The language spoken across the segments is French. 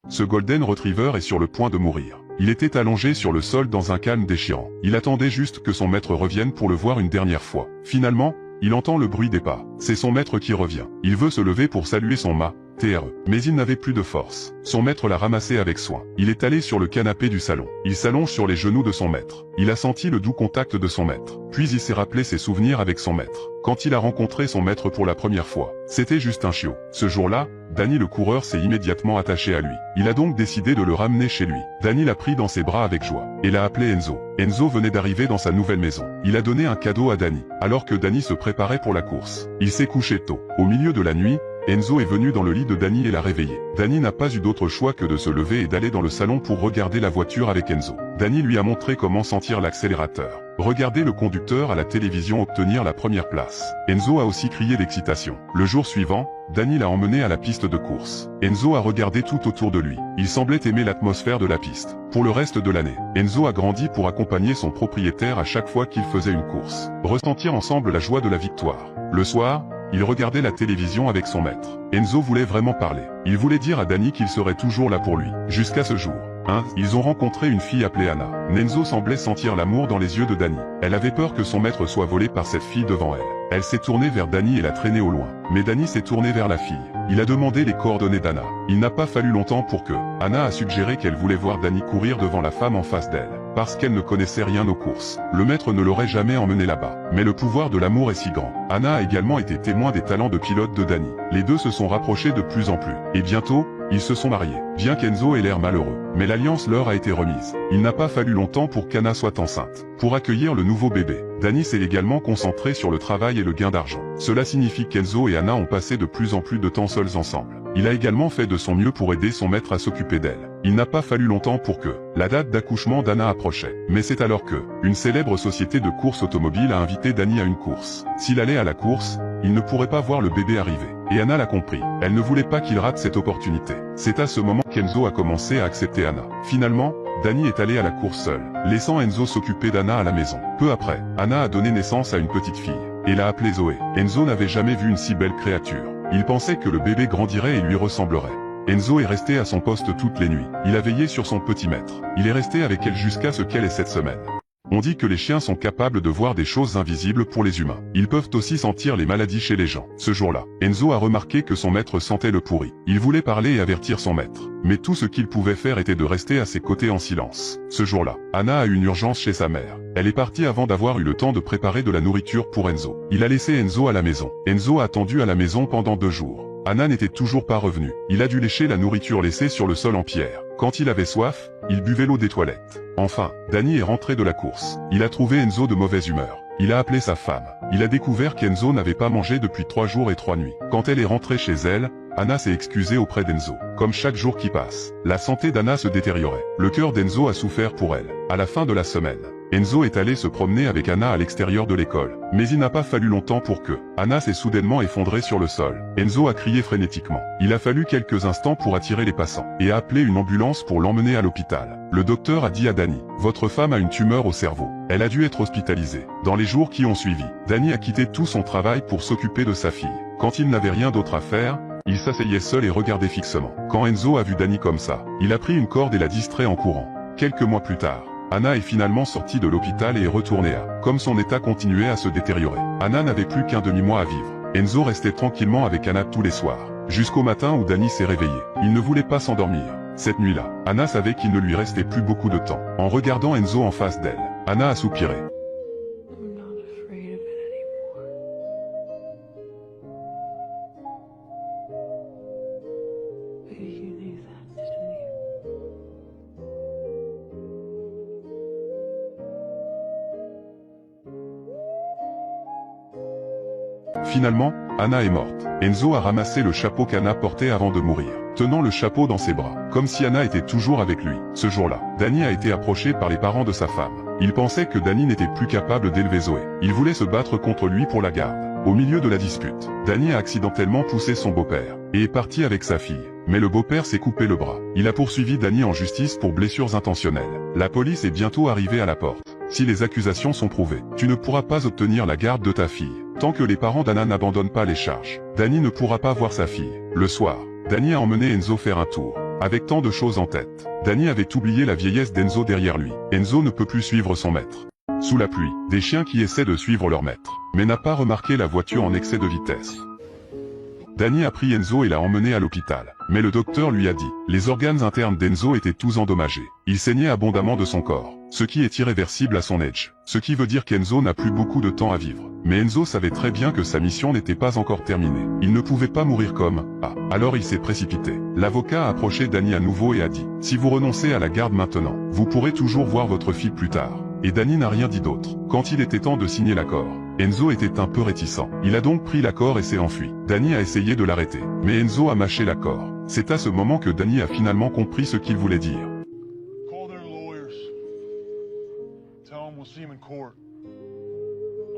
Ce Golden Retriever est sur le point de mourir. Il était allongé sur le sol dans un calme déchirant. Il attendait juste que son maître revienne pour le voir une dernière fois. Finalement, il entend le bruit des pas. C'est son maître qui revient. Il veut se lever pour saluer son mât, TRE. Mais il n'avait plus de force. Son maître l'a ramassé avec soin. Il est allé sur le canapé du salon. Il s'allonge sur les genoux de son maître. Il a senti le doux contact de son maître. Puis il s'est rappelé ses souvenirs avec son maître. Quand il a rencontré son maître pour la première fois, c'était juste un chiot. Ce jour-là, Danny le coureur s'est immédiatement attaché à lui. Il a donc décidé de le ramener chez lui. Danny l'a pris dans ses bras avec joie et l'a appelé Enzo. Enzo venait d'arriver dans sa nouvelle maison. Il a donné un cadeau à Danny, alors que Danny se préparait pour la course. Il s'est couché tôt. Au milieu de la nuit, Enzo est venu dans le lit de Danny et l'a réveillé. Danny n'a pas eu d'autre choix que de se lever et d'aller dans le salon pour regarder la voiture avec Enzo. Danny lui a montré comment sentir l'accélérateur. Regarder le conducteur à la télévision obtenir la première place. Enzo a aussi crié d'excitation. Le jour suivant, Danny l'a emmené à la piste de course. Enzo a regardé tout autour de lui. Il semblait aimer l'atmosphère de la piste. Pour le reste de l'année, Enzo a grandi pour accompagner son propriétaire à chaque fois qu'il faisait une course. Ressentir ensemble la joie de la victoire. Le soir, il regardait la télévision avec son maître. Enzo voulait vraiment parler. Il voulait dire à Danny qu'il serait toujours là pour lui. Jusqu'à ce jour. Ils ont rencontré une fille appelée Anna. Enzo semblait sentir l'amour dans les yeux de Danny. Elle avait peur que son maître soit volé par cette fille devant elle. Elle s'est tournée vers Danny et l'a traîné au loin. Mais Danny s'est tourné vers la fille. Il a demandé les coordonnées d'Anna. Il n'a pas fallu longtemps pour que Anna a suggéré qu'elle voulait voir Danny courir devant la femme en face d'elle. Parce qu'elle ne connaissait rien aux courses. Le maître ne l'aurait jamais emmené là-bas. Mais le pouvoir de l'amour est si grand. Anna a également été témoin des talents de pilote de Danny. Les deux se sont rapprochés de plus en plus. Et bientôt, ils se sont mariés. Bien qu'Enzo ait l'air malheureux. Mais l'alliance leur a été remise. Il n'a pas fallu longtemps pour qu'Anna soit enceinte. Pour accueillir le nouveau bébé, Danny s'est également concentré sur le travail et le gain d'argent. Cela signifie qu'Enzo et Anna ont passé de plus en plus de temps seuls ensemble. Il a également fait de son mieux pour aider son maître à s'occuper d'elle. Il n'a pas fallu longtemps pour que la date d'accouchement d'Anna approchait. Mais c'est alors que une célèbre société de course automobile a invité Danny à une course. S'il allait à la course, il ne pourrait pas voir le bébé arriver. Et Anna l'a compris. Elle ne voulait pas qu'il rate cette opportunité. C'est à ce moment qu'Enzo a commencé à accepter Anna. Finalement, Danny est allé à la course seul, laissant Enzo s'occuper d'Anna à la maison. Peu après, Anna a donné naissance à une petite fille, et l'a appelée Zoé. Enzo n'avait jamais vu une si belle créature. Il pensait que le bébé grandirait et lui ressemblerait. Enzo est resté à son poste toutes les nuits. Il a veillé sur son petit maître. Il est resté avec elle jusqu'à ce qu'elle ait 7 semaines. On dit que les chiens sont capables de voir des choses invisibles pour les humains. Ils peuvent aussi sentir les maladies chez les gens. Ce jour-là, Enzo a remarqué que son maître sentait le pourri. Il voulait parler et avertir son maître. Mais tout ce qu'il pouvait faire était de rester à ses côtés en silence. Ce jour-là, Anna a eu une urgence chez sa mère. Elle est partie avant d'avoir eu le temps de préparer de la nourriture pour Enzo. Il a laissé Enzo à la maison. Enzo a attendu à la maison pendant 2 jours. Anna n'était toujours pas revenue. Il a dû lécher la nourriture laissée sur le sol en pierre. Quand il avait soif, il buvait l'eau des toilettes. Enfin, Danny est rentré de la course. Il a trouvé Enzo de mauvaise humeur. Il a appelé sa femme. Il a découvert qu'Enzo n'avait pas mangé depuis 3 jours et 3 nuits. Quand elle est rentrée chez elle, Anna s'est excusée auprès d'Enzo. Comme chaque jour qui passe, la santé d'Anna se détériorait. Le cœur d'Enzo a souffert pour elle. À la fin de la semaine, Enzo est allé se promener avec Anna à l'extérieur de l'école. Mais il n'a pas fallu longtemps pour que Anna s'est soudainement effondrée sur le sol. Enzo a crié frénétiquement. Il a fallu quelques instants pour attirer les passants et a appelé une ambulance pour l'emmener à l'hôpital. Le docteur a dit à Danny, « Votre femme a une tumeur au cerveau. Elle a dû être hospitalisée. » Dans les jours qui ont suivi, Danny a quitté tout son travail pour s'occuper de sa fille. Quand il n'avait rien d'autre à faire, il s'asseyait seul et regardait fixement. Quand Enzo a vu Danny comme ça, il a pris une corde et l'a distrait en courant. Quelques mois plus tard, Anna est finalement sortie de l'hôpital et est retournée à. Comme son état continuait à se détériorer, Anna n'avait plus qu'un demi-mois à vivre. Enzo restait tranquillement avec Anna tous les soirs, jusqu'au matin où Danny s'est réveillé. Il ne voulait pas s'endormir. Cette nuit-là, Anna savait qu'il ne lui restait plus beaucoup de temps. En regardant Enzo en face d'elle, Anna a soupiré. Finalement, Anna est morte. Enzo a ramassé le chapeau qu'Anna portait avant de mourir, tenant le chapeau dans ses bras, comme si Anna était toujours avec lui. Ce jour-là, Danny a été approché par les parents de sa femme. Il pensait que Danny n'était plus capable d'élever Zoé. Il voulait se battre contre lui pour la garde. Au milieu de la dispute, Danny a accidentellement poussé son beau-père, et est parti avec sa fille. Mais le beau-père s'est coupé le bras. Il a poursuivi Danny en justice pour blessures intentionnelles. La police est bientôt arrivée à la porte. Si les accusations sont prouvées, tu ne pourras pas obtenir la garde de ta fille. Tant que les parents d'Anna n'abandonnent pas les charges, Danny ne pourra pas voir sa fille. Le soir, Danny a emmené Enzo faire un tour. Avec tant de choses en tête, Danny avait oublié la vieillesse d'Enzo derrière lui. Enzo ne peut plus suivre son maître. Sous la pluie, des chiens qui essaient de suivre leur maître, mais n'a pas remarqué la voiture en excès de vitesse. Danny a pris Enzo et l'a emmené à l'hôpital. Mais le docteur lui a dit, les organes internes d'Enzo étaient tous endommagés. Il saignait abondamment de son corps, ce qui est irréversible à son âge. Ce qui veut dire qu'Enzo n'a plus beaucoup de temps à vivre. Mais Enzo savait très bien que sa mission n'était pas encore terminée. Il ne pouvait pas mourir comme, alors il s'est précipité. L'avocat a approché Danny à nouveau et a dit, si vous renoncez à la garde maintenant, vous pourrez toujours voir votre fille plus tard. Et Danny n'a rien dit d'autre. Quand il était temps de signer l'accord, Enzo était un peu réticent. Il a donc pris l'accord et s'est enfui. Danny a essayé de l'arrêter, mais Enzo a mâché l'accord. C'est à ce moment que Danny a finalement compris ce qu'il voulait dire. Call their lawyers. Tell them we'll see him in court.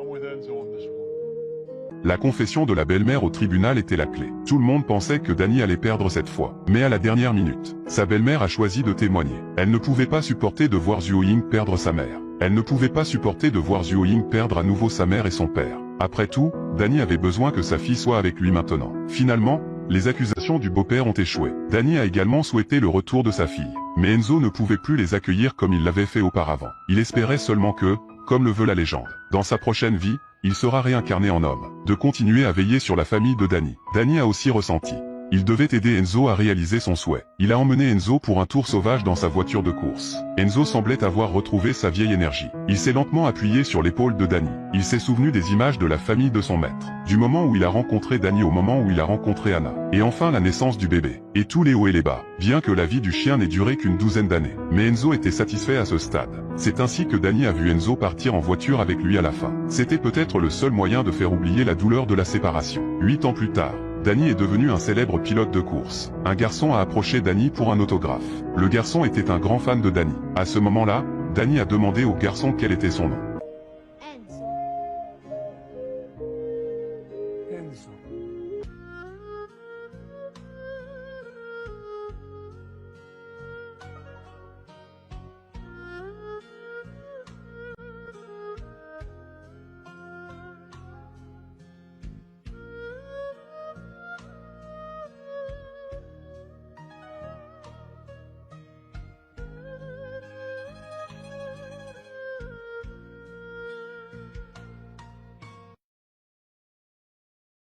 I'm with Enzo on this one. La confession de la belle-mère au tribunal était la clé. Tout le monde pensait que Danny allait perdre cette fois. Mais à la dernière minute, sa belle-mère a choisi de témoigner. Elle ne pouvait pas supporter de voir Zhuo Ying perdre sa mère. Elle ne pouvait pas supporter de voir Zhuo Ying perdre à nouveau sa mère et son père. Après tout, Danny avait besoin que sa fille soit avec lui maintenant. Finalement, les accusations du beau-père ont échoué. Danny a également souhaité le retour de sa fille. Mais Enzo ne pouvait plus les accueillir comme il l'avait fait auparavant. Il espérait seulement que, comme le veut la légende, dans sa prochaine vie, il sera réincarné en homme. De continuer à veiller sur la famille de Danny. Danny a aussi ressenti. Il devait aider Enzo à réaliser son souhait. Il a emmené Enzo pour un tour sauvage dans sa voiture de course. Enzo semblait avoir retrouvé sa vieille énergie. Il s'est lentement appuyé sur l'épaule de Danny. Il s'est souvenu des images de la famille de son maître. Du moment où il a rencontré Danny au moment où il a rencontré Anna. Et enfin la naissance du bébé. Et tous les hauts et les bas. Bien que la vie du chien n'ait duré qu'une douzaine d'années. Mais Enzo était satisfait à ce stade. C'est ainsi que Danny a vu Enzo partir en voiture avec lui à la fin. C'était peut-être le seul moyen de faire oublier la douleur de la séparation. 8 ans plus tard, Danny est devenu un célèbre pilote de course. Un garçon a approché Danny pour un autographe. Le garçon était un grand fan de Danny. À ce moment-là, Danny a demandé au garçon quel était son nom. Enzo. Enzo.